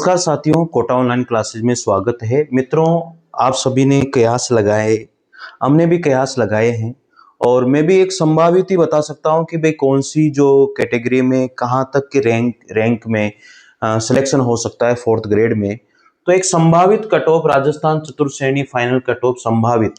नमस्कार साथियों, Kota online classes में स्वागत है। मित्रों, आप सभी ने कयास लगाए, हमने भी कयास लगाए हैं और मैं भी एक संभावित ही बता सकता हूं कि भाई कौन सी जो कैटेगरी में कहां तक के रैंक में सिलेक्शन हो सकता है फोर्थ ग्रेड में। तो एक संभावित कट ऑफ राजस्थान चतुर्थ श्रेणी फाइनल कट ऑफ संभावित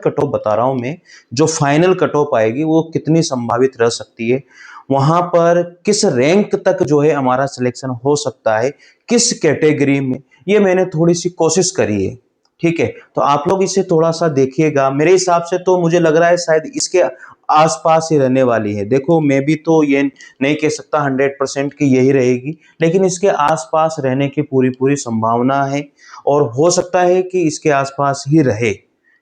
कट ऑफ बता रहा हूं मैं। जो फाइनल कट ऑफ आएगी वो कितनी संभावित रह सकती है, वहां पर किस रैंक तक जो है हमारा सिलेक्शन हो सकता है, किस कैटेगरी में, ये मैंने थोड़ी सी कोशिश करी है। ठीक है, तो आप लोग इसे थोड़ा सा देखिएगा। मेरे हिसाब से तो मुझे लग रहा है शायद इसके आसपास ही रहने वाली है। देखो, मैं भी तो ये नहीं कह सकता 100% की यही रहेगी, लेकिन इसके आसपास रहने की पूरी पूरी संभावना है और हो सकता है कि इसके आसपास ही रहे।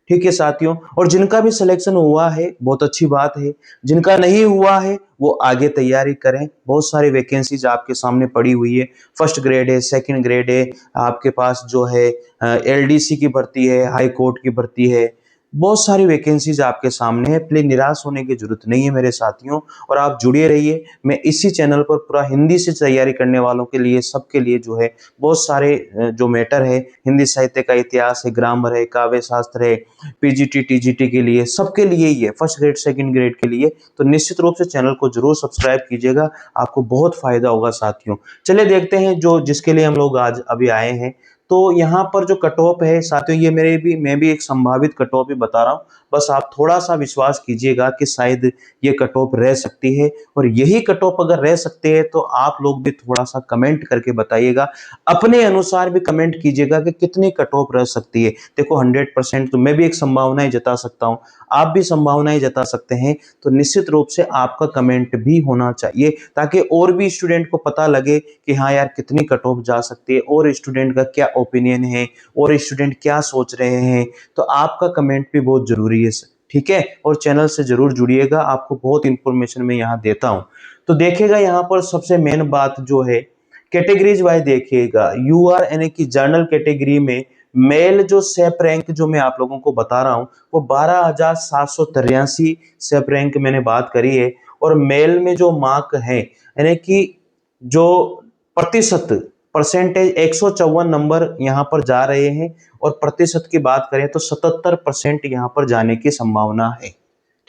ठीक है साथियों, और जिनका भी सिलेक्शन हुआ है बहुत अच्छी बात है, जिनका नहीं हुआ है वो आगे तैयारी करें। बहुत सारी वैकेंसीज आपके सामने पड़ी हुई है। फर्स्ट ग्रेड है, सेकंड ग्रेड है, आपके पास जो है एलडीसी की भर्ती है, हाई कोर्ट की भर्ती है, बहुत सारी वैकेंसीज आपके सामने है। प्लीज निराश होने की जरूरत नहीं है मेरे साथियों, और आप जुड़े रहिए। मैं इसी चैनल पर पूरा हिंदी से तैयारी करने वालों के लिए, सबके लिए जो है बहुत सारे जो मैटर है, हिंदी साहित्य का इतिहास है, ग्रामर है, काव्य शास्त्र है, पीजीटी टीजीटी के लिए, सबके लिए ही है, फर्स्ट ग्रेड सेकंड ग्रेड के लिए। तो निश्चित रूप से चैनल को जरूर सब्सक्राइब कीजिएगा, आपको बहुत फायदा होगा साथियों। चलिए देखते हैं जो जिसके लिए हम लोग आज अभी आए हैं। तो यहाँ पर जो कट ऑफ है साथियों, ये मैं भी एक संभावित कट ऑफ ही बता रहा हूँ। बस आप थोड़ा सा विश्वास कीजिएगा कि शायद ये कट ऑफ रह सकती है, और यही कट ऑफ अगर रह सकते हैं तो आप लोग भी थोड़ा सा कमेंट करके बताइएगा, अपने अनुसार भी कमेंट कीजिएगा कि कितनी कट ऑफ रह सकती है। देखो 100% तो मैं भी एक संभावनाएं जता सकता हूँ, आप भी संभावनाएं जता सकते हैं। तो निश्चित रूप से आपका कमेंट भी होना चाहिए, ताकि और भी स्टूडेंट को पता लगे कि हाँ यार कितनी कट ऑफ जा सकती है, और स्टूडेंट का क्या ओपिनियन है, और स्टूडेंट क्या सोच रहे हैं। तो आपका कमेंट भी बहुत जरूरी है। ठीक है, और चैनल से जरूर जुड़िएगा, आपको बहुत इंफॉर्मेशन मैं यहाँ देता हूँ। तो देखिएगा यहाँ पर सबसे मेन बात जो है, कैटेगरीज वाइज देखिएगा। यूआर यानी कि जनरल कैटेगरी में मेल जो सेप रैंक जो मैं आप लोगों को बता रहा हूं वो 12,783 सेप रैंक मैंने बात करी है। और मेल में जो मार्क है यानी कि जो प्रतिशत परसेंटेज 154 नंबर यहाँ पर जा रहे हैं, और प्रतिशत की बात करें तो 77% यहाँ पर जाने की संभावना है।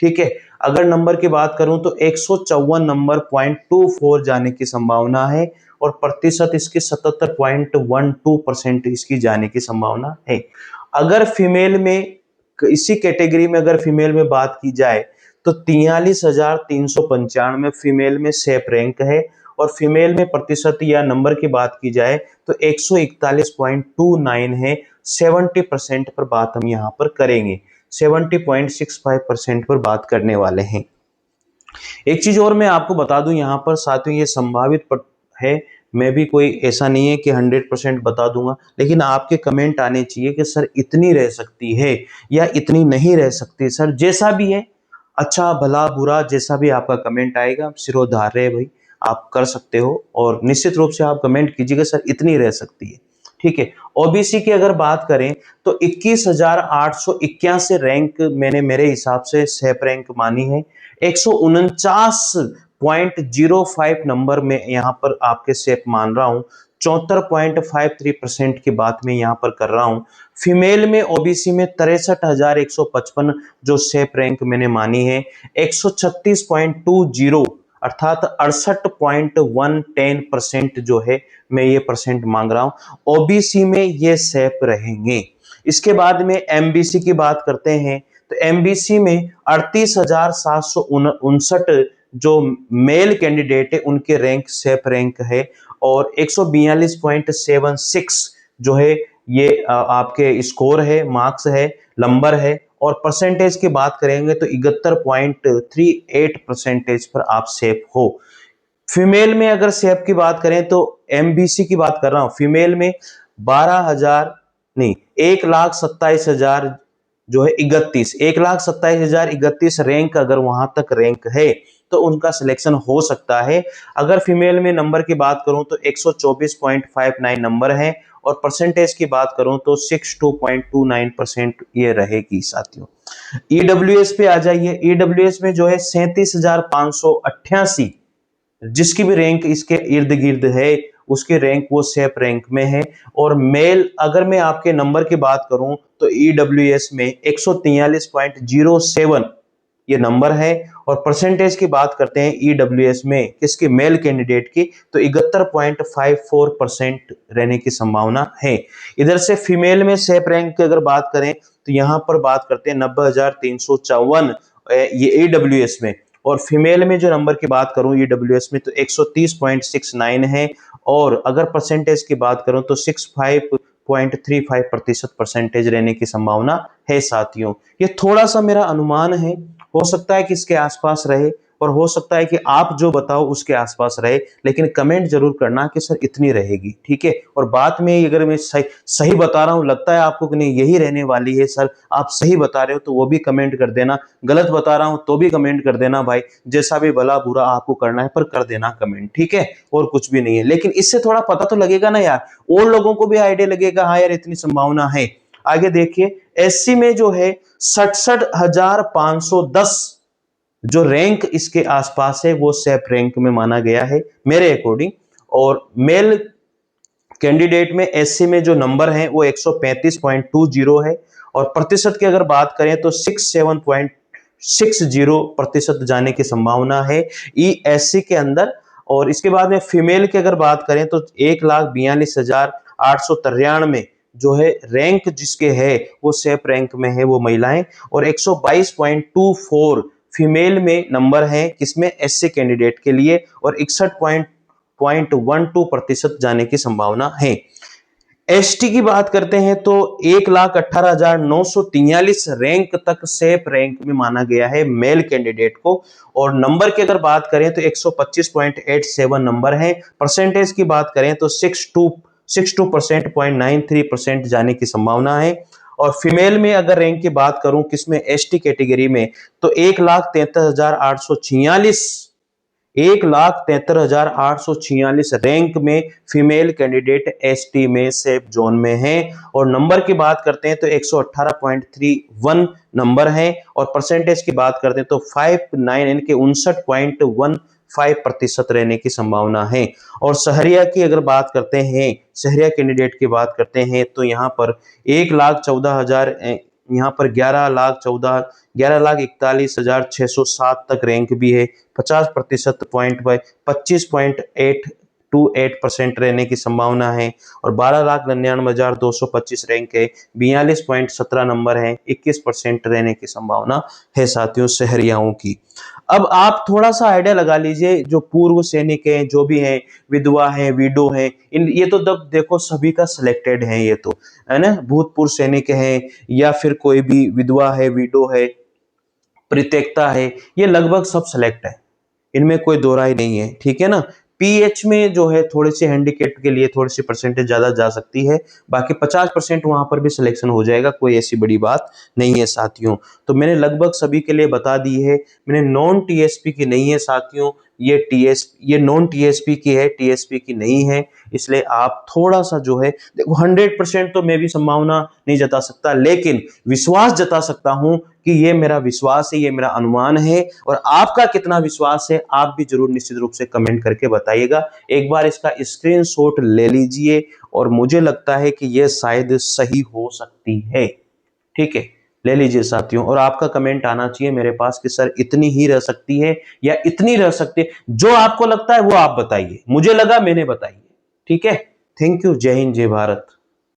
ठीक है, अगर नंबर की बात करूं तो 154 नंबर .24 जाने की संभावना है, और प्रतिशत इसकी 77.12% इसकी जाने की संभावना है। अगर फीमेल में, इसी कैटेगरी में अगर फीमेल में बात की जाए तो 43,395 फीमेल में सेप रैंक है, और फीमेल में प्रतिशत या नंबर की बात की जाए तो 141.29 है। 70% पर बात हम यहाँ पर करेंगे, 70.65% पर बात करने वाले हैं। एक चीज और मैं आपको बता दूं यहाँ पर साथियों, ये संभावित है, मैं भी कोई ऐसा नहीं है कि 100% बता दूंगा, लेकिन आपके कमेंट आने चाहिए कि सर इतनी रह सकती है या इतनी नहीं रह सकती। सर जैसा भी है, अच्छा भला बुरा जैसा भी आपका कमेंट आएगा, सिरोधार्य है भाई, आप कर सकते हो, और निश्चित रूप से आप कमेंट कीजिएगा सर इतनी रह सकती है। ठीक है, ओबीसी की अगर बात करें तो 21,881 रैंक मैंने मेरे हिसाब से सेप रैंक मानी है। 149.05 नंबर में यहाँ पर आपके सेप मान रहा हूँ। 74.53% की बात मैं यहाँ पर कर रहा हूँ। फीमेल में ओबीसी में 63,155 जो सेप रैंक मैंने मानी है। 136.20 अर्थात 68.110% जो है मैं ये परसेंट मांग रहा हूं, ओबीसी में ये सेप रहेंगे। इसके बाद में एमबीसी की बात करते हैं तो एमबीसी में 38,759 जो मेल कैंडिडेट है उनके रैंक सेप रैंक है, और 142.76 जो है ये आपके स्कोर है, मार्क्स है, नंबर है। और परसेंटेज की बात करेंगे तो 71.38% पर आप सेफ हो। फीमेल में अगर सेफ की बात करें तो एमबीसी की बात कर रहा हूं, फीमेल में 12,000 नहीं 1,27,000 जो है 1,27,031 रैंक, अगर वहां तक रैंक है तो उनका सिलेक्शन हो सकता है। अगर फीमेल में नंबर की बात करूं तो 124.59 नंबर है, और परसेंटेज की बात करूं तो 62.29% ये रहेगी साथियों। ईडब्ल्यूएस पे आ जाइए। ईडब्ल्यूएस में जो है 37,588 जिसकी भी रैंक इसके इर्द गिर्द है उसकी रैंक वो सेफ रैंक में है। और मेल अगर मैं आपके नंबर की बात करूं तो ईडब्ल्यूएस में 143.07 ये नंबर है। और परसेंटेज की बात करते हैं ईडब्ल्यूएस में किसकी, मेल कैंडिडेट की, तो 71.54% रहने की संभावना है। इधर से फीमेल में सेफ रैंक की अगर बात करें तो यहां पर बात करते हैं 90,354 ये ईडब्ल्यूएस में। और फीमेल में जो नंबर की बात करूं ईडब्ल्यूएस में तो 130.69 है। और अगर परसेंटेज की बात करूं तो 65.35% परसेंटेज रहने की संभावना है साथियों। ये थोड़ा सा मेरा अनुमान है, हो सकता है कि इसके आसपास रहे और हो सकता है कि आप जो बताओ उसके आसपास रहे, लेकिन कमेंट जरूर करना कि सर इतनी रहेगी, ठीक है। और बात में अगर मैं सही बता रहा हूं, लगता है आपको कि नहीं यही रहने वाली है सर, आप सही बता रहे हो तो वो भी कमेंट कर देना, गलत बता रहा हूं तो भी कमेंट कर देना भाई, जैसा भी भला बुरा आपको करना है पर कर देना कमेंट, ठीक है। और कुछ भी नहीं है, लेकिन इससे थोड़ा पता तो लगेगा ना यार, और लोगों को भी आइडिया लगेगा, हाँ यार इतनी संभावना है। आगे देखिए एससी में जो है 67,510 जो रैंक इसके आसपास है वो सेफ रैंक में माना गया है मेरे अकॉर्डिंग। और मेल कैंडिडेट में एससी में जो नंबर है वो 135.20 है। और प्रतिशत की अगर बात करें तो 67.60% जाने की संभावना है ईएससी के अंदर। और इसके बाद में फीमेल की अगर बात करें तो 1,42,893 जो है रैंक जिसके है वो सेफ रैंक में है वो महिलाएं। और 122.24 फीमेल में नंबर है किसमें, एससी कैंडिडेट के लिए। और 61.12% जाने की संभावना है। एसटी की बात करते हैं तो 1,18,943 रैंक तक सेफ रैंक में माना गया है मेल कैंडिडेट को। और नंबर की अगर बात करें तो 125.87 नंबर है। परसेंटेज की बात करें तो 62.93% जाने की संभावना है। और फीमेल में अगर रैंक की बात करूं किसमें, एसटी कैटेगरी में, तो 1,73,846 1,73,846 रैंक में फीमेल कैंडिडेट एसटी में सेफ जोन में है। और नंबर की बात करते हैं तो 118.31 नंबर है। और परसेंटेज की बात करते हैं तो 59 रहने की संभावना है। और सहरिया की अगर बात करते हैं, सहरिया कैंडिडेट की बात करते हैं तो यहाँ पर 1,14,000 यहाँ पर 11,41,607 तक रैंक भी है। 50% पॉइंट बाय 25.828% रहने की संभावना है। और 12,99,225 रैंक है, 42.17 नंबर है, 21% रहने की संभावना है साथियों सहरियाओं की। अब आप थोड़ा सा आइडिया लगा लीजिए, जो पूर्व सैनिक हैं, जो भी हैं, विधवा हैं, विडो हैं, इन ये तो तब देखो सभी का सिलेक्टेड है, ये तो है ना, भूतपूर्व सैनिक हैं या फिर कोई भी विधवा है, विडो है, परित्यक्ता है, ये लगभग सब सिलेक्ट है, इनमें कोई दो राय नहीं है, ठीक है ना। पीएच में जो है थोड़ी सी हैंडीकेप के लिए थोड़ी सी परसेंटेज ज्यादा जा सकती है, बाकी 50% वहां पर भी सिलेक्शन हो जाएगा, कोई ऐसी बड़ी बात नहीं है साथियों। तो मैंने लगभग सभी के लिए बता दी है। मैंने नॉन टीएसपी की नहीं है साथियों, ये नॉन टीएसपी की है, टीएसपी की नहीं है। इसलिए आप थोड़ा सा जो है देखो, 100% तो मैं भी संभावना नहीं जता सकता, लेकिन विश्वास जता सकता हूं कि ये मेरा विश्वास है, ये मेरा अनुमान है। और आपका कितना विश्वास है आप भी जरूर निश्चित रूप से कमेंट करके बताइएगा। एक बार इसका स्क्रीनशॉट ले लीजिए, और मुझे लगता है कि यह शायद सही हो सकती है, ठीक है, ले लीजिए साथियों। और आपका कमेंट आना चाहिए मेरे पास कि सर इतनी ही रह सकती है या इतनी रह सकती है, जो आपको लगता है वो आप बताइए, मुझे लगा मैंने बताइए, ठीक है। थैंक यू, जय हिंद, जय भारत।